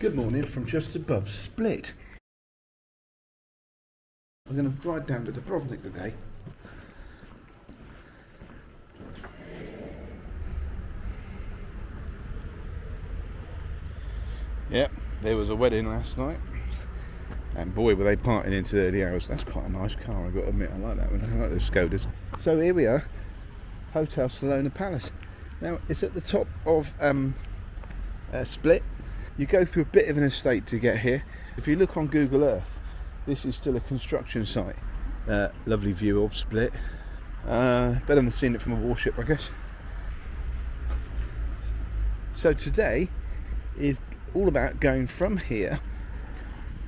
Good morning from just above Split. I'm going to ride down to Dubrovnik today. Yep, there was a wedding last night, and boy were they partying into the early hours. That's quite a nice car, I've got to admit. I like that one. I like those Skodas. So here we are, Hotel Salona Palace. Now it's at the top of Split. You go through a bit of an estate to get here. If you look on Google Earth, this is still a construction site. Lovely view of Split. Better than seeing it from a warship, I guess. So today is all about going from here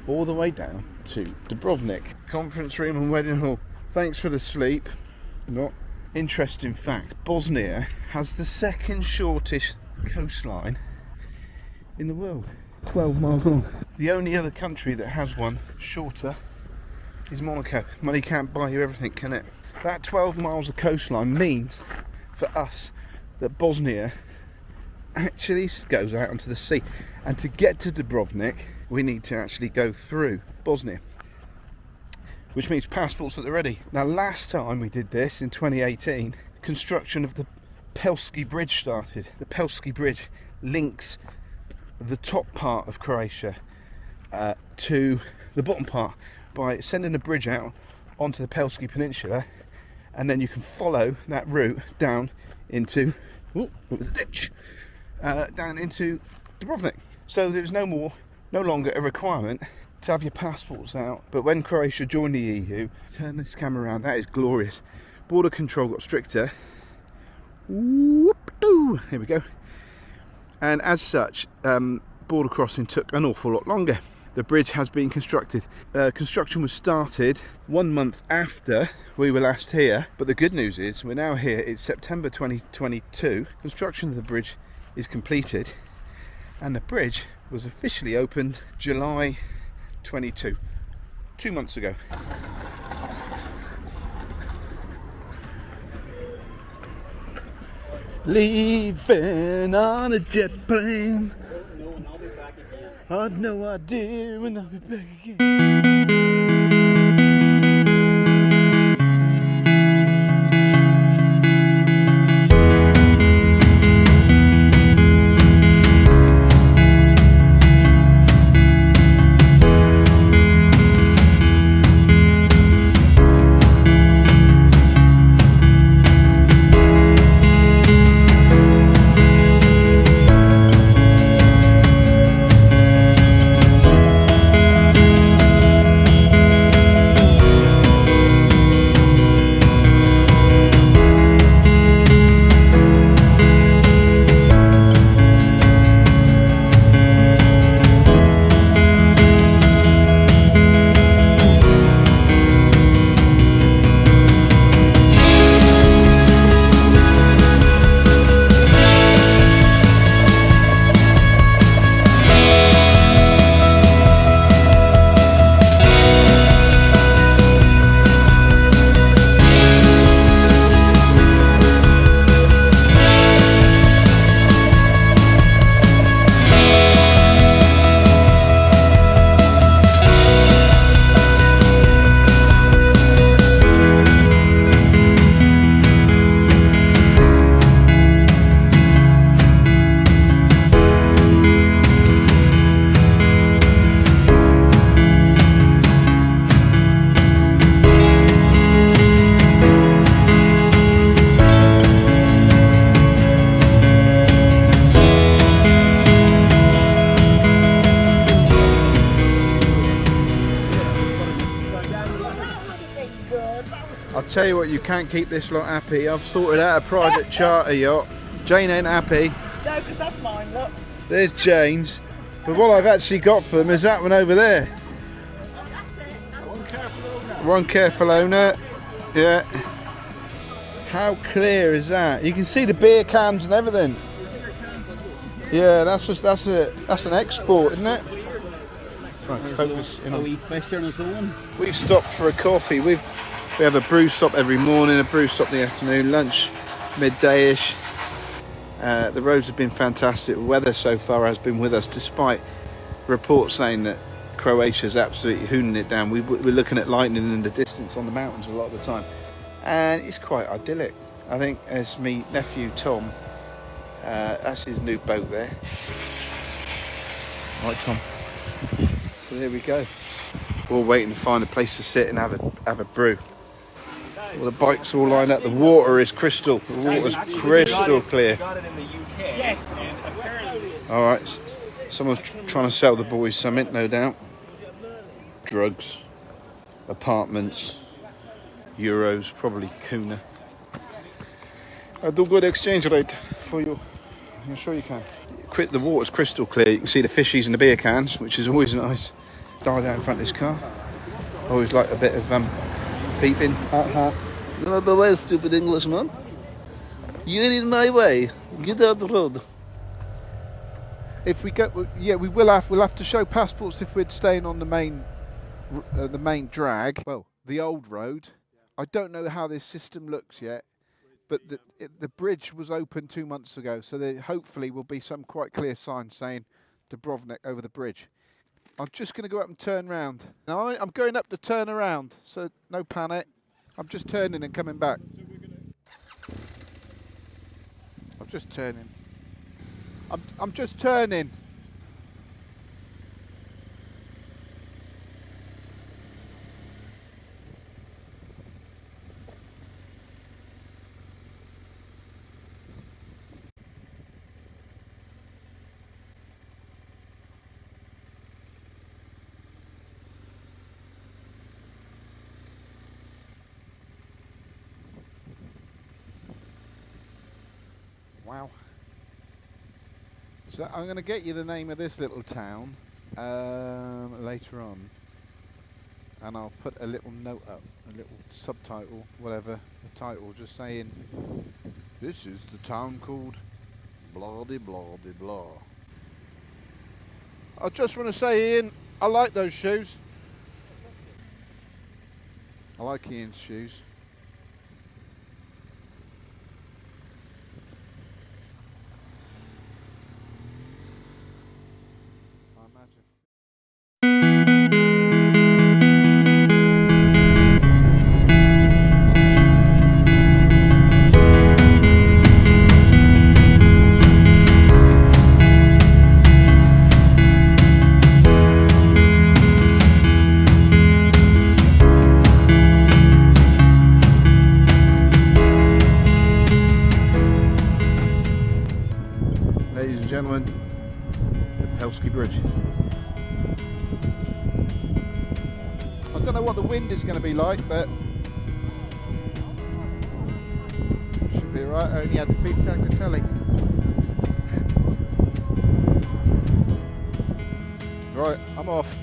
all the way down to Dubrovnik. Conference room and wedding hall. Thanks for the sleep. Not interesting fact, Bosnia has the second shortest coastline in the world. 12 miles long. The only other country that has one shorter is Monaco. Money can't buy you everything, can it? That 12 miles of coastline means for us that Bosnia actually goes out onto the sea, and to get to Dubrovnik we need to actually go through Bosnia, which means passports at the ready. Now last time we did this in 2018, construction of the Pelješac Bridge started. The Pelješac Bridge links the top part of Croatia to the bottom part by sending a bridge out onto the Pelješac Peninsula, and then you can follow that route down into down into Dubrovnik. So there's no longer a requirement to have your passports out. But when Croatia joined the EU, turn this camera around, that is glorious. Border control got stricter. Whoop-doo. Here we go. And as such, border crossing took an awful lot longer. The bridge has been constructed. Construction was started 1 month after we were last here, but the good news is we're now here. It's September 2022. Construction of the bridge is completed, and the bridge was officially opened July 22, 2 months ago. Leaving on a jet plane. I'll be back again. I've no idea when I'll be back again. I'll tell you what, you can't keep this lot happy. I've sorted out a private charter yacht. Jane ain't happy. No, because that's mine, look. There's Jane's. But what I've actually got for them is that one over there. Oh, that's it. That's one careful owner. One careful owner. Yeah. How clear is that? You can see the beer cans and everything. Yeah, that's an export, isn't it? Right, focus in on. We've stopped for a coffee. We have a brew stop every morning, a brew stop in the afternoon, lunch midday-ish. The roads have been fantastic. The weather so far has been with us, despite reports saying that Croatia's absolutely hooning it down. We're looking at lightning in the distance on the mountains a lot of the time, and it's quite idyllic. I think as me nephew Tom, that's his new boat there. Right, Tom. So there we go. We're waiting to find a place to sit and have a brew. Well, the bikes all lined up. The water is crystal. The water's crystal clear. Got it in the UK. Yes, and apparently. All right. Someone's trying to sell the boys something, no doubt. Drugs, apartments, euros, probably kuna. I'll do good exchange rate for you. I'm sure you can. The water's crystal clear. You can see the fishies and the beer cans, which is always nice. Died out in front of this car. Always like a bit of beeping. You're not the way, stupid Englishman. You're in my way. Get out the road. If we go, yeah, we'll have to show passports if we're staying on the main drag. Well, the old road. I don't know how this system looks yet, but the bridge was open 2 months ago, so there hopefully will be some quite clear sign saying Dubrovnik over the bridge. I'm just going to go up and turn round. Now I'm going up to turn around, so no panic. I'm just turning and coming back. I'm just turning. I'm just turning. Wow. So I'm going to get you the name of this little town later on, and I'll put a little note up, a little subtitle, whatever, the title, just saying this is the town called blah de blah de blah. I just want to say, Ian, I like those shoes. I like Ian's shoes. Ladies and gentlemen, the Pelješac Bridge. I don't know what the wind is going to be like, but should be alright. I only had the beef tagliatelle. Right, I'm off.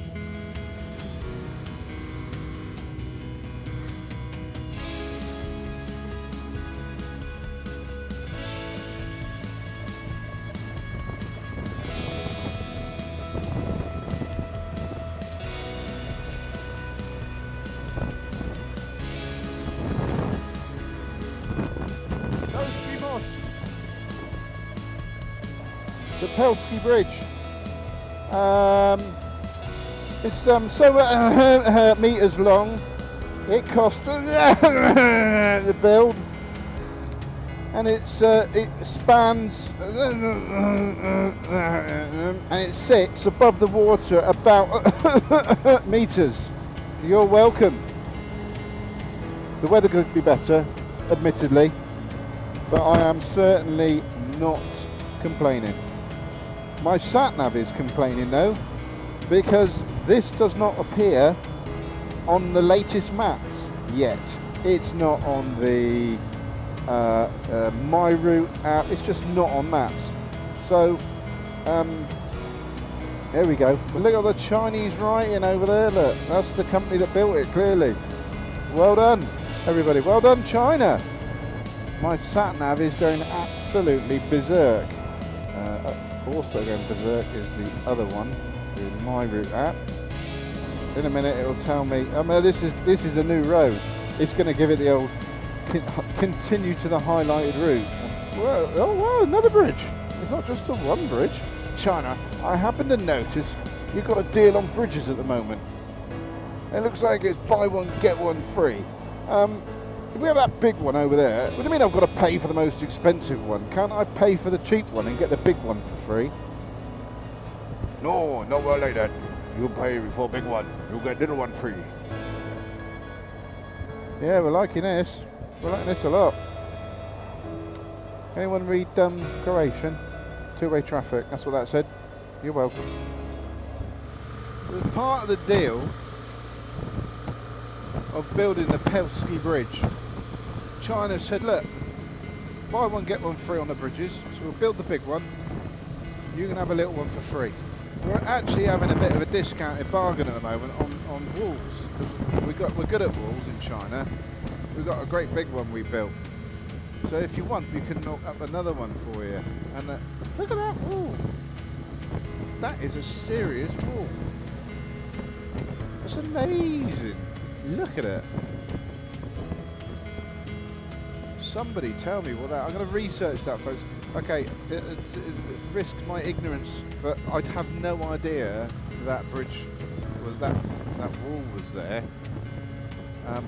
The Pelješac Bridge. It's so meters long. It cost the build, and it spans and it sits above the water about meters. You're welcome. The weather could be better, admittedly, but I am certainly not complaining. My sat-nav is complaining though, because this does not appear on the latest maps yet. It's not on the My Route app, it's just not on maps. So, there we go. But look at the Chinese writing over there, look. That's the company that built it, clearly. Well done, everybody. Well done, China. My sat-nav is going absolutely berserk. Also going berserk is the other one, the My Route app. In a minute it'll tell me, this is a new road. It's going to give it the old continue to the highlighted route. Whoa, oh wow, another bridge. It's not just the one bridge. China, I happen to notice you've got a deal on bridges at the moment. It looks like it's buy one, get one free. We have that big one over there. What do you mean I've got to pay for the most expensive one? Can't I pay for the cheap one and get the big one for free? No, not well like that. You pay for big one, you get little one free. Yeah, we're liking this. We're liking this a lot. Anyone read Croatian? Two-way traffic, that's what that said. You're welcome. As part of the deal of building the Pelješac Bridge, China said, look, buy one, get one free on the bridges. So we'll build the big one. You can have a little one for free. We're actually having a bit of a discounted bargain at the moment on walls. Because we're good at walls in China. We've got a great big one we built. So if you want, we can knock up another one for you. And look at that wall. That is a serious wall. That's amazing. Look at it. Somebody tell me what that... I'm going to research that, folks. Okay, it risk my ignorance, but I'd have no idea that bridge was that wall was there.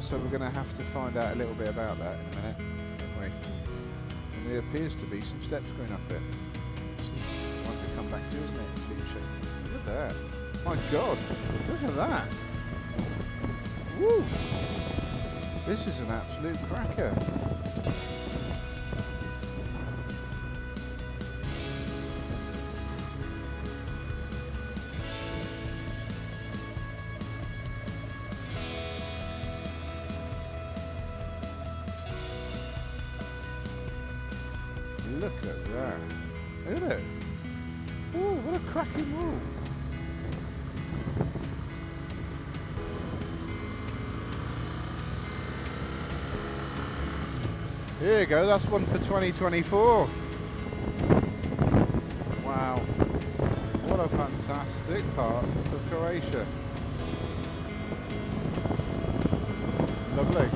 So we're going to have to find out a little bit about that in a minute. Anyway, and there appears to be some steps going up it. So one to come back to, isn't it, in future? Look at that. My God, look at that. Woo! This is an absolute cracker. Look at that. Look at it. Oh, what a cracking wall. Here you go, that's one for 2024. Wow. What a fantastic part of Croatia. Lovely.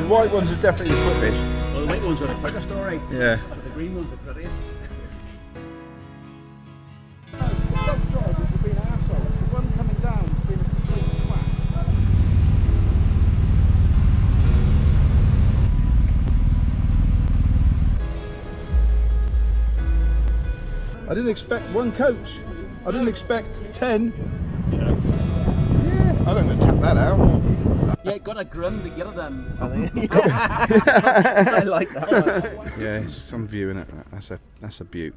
White ones are definitely the quickest. Well, the white ones are the quickest, alright. Yeah. But the green ones are the prettiest. Bus drivers have been assholes. The one coming down has been a complete twat. I didn't expect one coach. I didn't expect 10. Yeah, I don't going to tap that out. Yeah, got a grin to get it in. I I like that one. Yeah, some view in it. That's a beaut.